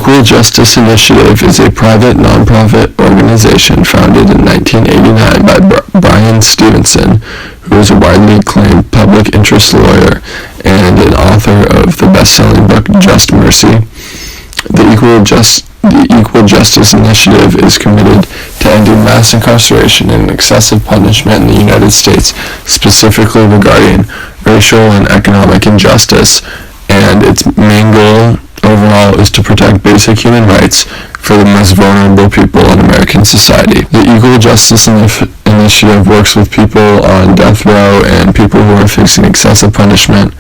Equal Justice Initiative is a private, nonprofit organization founded in 1989 by Brian Stevenson, who is a widely acclaimed public interest lawyer and an author of the best-selling book Just Mercy. The Equal Justice Initiative is committed to ending mass incarceration and excessive punishment in the United States, specifically regarding racial and economic injustice, and its main goal overall is to protect basic human rights for the most vulnerable people in American society. The Equal Justice Initiative works with people on death row and people who are facing excessive punishment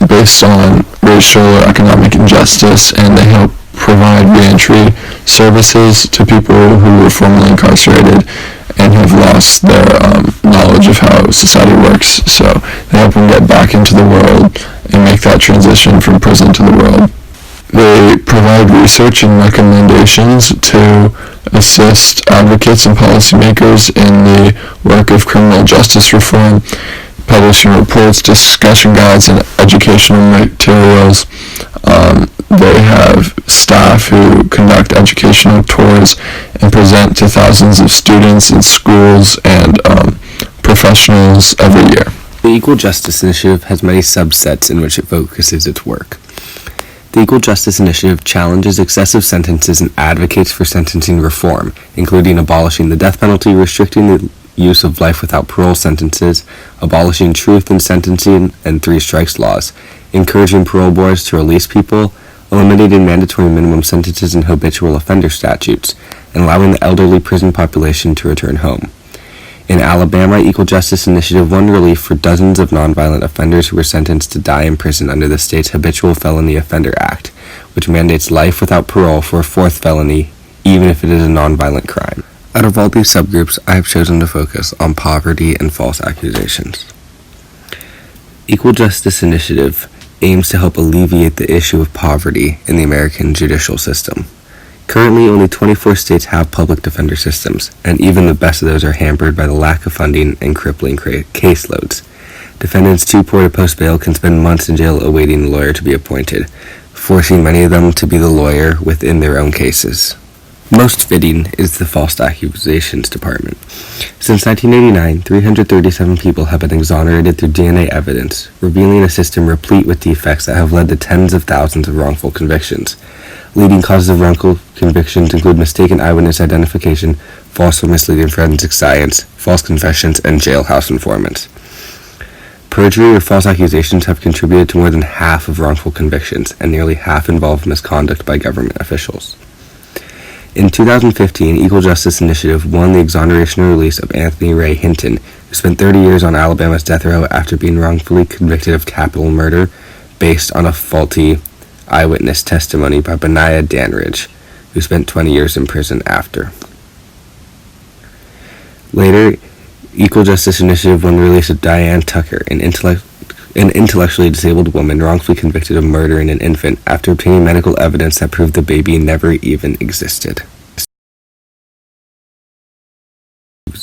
based on racial or economic injustice, and they help provide reentry services to people who were formerly incarcerated and have lost their knowledge of how society works. So they help them get back into the world and make that transition from prison to the world. They provide research and recommendations to assist advocates and policymakers in the work of criminal justice reform, publishing reports, discussion guides, and educational materials. They have staff who conduct educational tours and present to thousands of students in schools and professionals every year. The Equal Justice Initiative has many subsets in which it focuses its work. The Equal Justice Initiative challenges excessive sentences and advocates for sentencing reform, including abolishing the death penalty, restricting the use of life without parole sentences, abolishing truth in sentencing and three strikes laws, encouraging parole boards to release people, eliminating mandatory minimum sentences and habitual offender statutes, and allowing the elderly prison population to return home. In Alabama, Equal Justice Initiative won relief for dozens of nonviolent offenders who were sentenced to die in prison under the state's Habitual Felony Offender Act, which mandates life without parole for a fourth felony, even if it is a nonviolent crime. Out of all these subgroups, I have chosen to focus on poverty and false accusations. Equal Justice Initiative aims to help alleviate the issue of poverty in the American judicial system. Currently, only 24 states have public defender systems, and even the best of those are hampered by the lack of funding and crippling caseloads. Defendants too poor to post bail can spend months in jail awaiting a lawyer to be appointed, forcing many of them to be the lawyer within their own cases. Most fitting is the False Accusations Department. Since 1989, 337 people have been exonerated through DNA evidence, revealing a system replete with defects that have led to tens of thousands of wrongful convictions. Leading causes of wrongful convictions include mistaken eyewitness identification, false or misleading forensic science, false confessions, and jailhouse informants. Perjury or false accusations have contributed to more than half of wrongful convictions, and nearly half involve misconduct by government officials. In 2015, Equal Justice Initiative won the exoneration and release of Anthony Ray Hinton, who spent 30 years on Alabama's death row after being wrongfully convicted of capital murder based on a faulty eyewitness testimony by Benaiah Danridge, who spent 20 years in prison after. Later, Equal Justice Initiative won the release of Diane Tucker, an intellectually disabled woman wrongfully convicted of murdering an infant after obtaining medical evidence that proved the baby never even existed.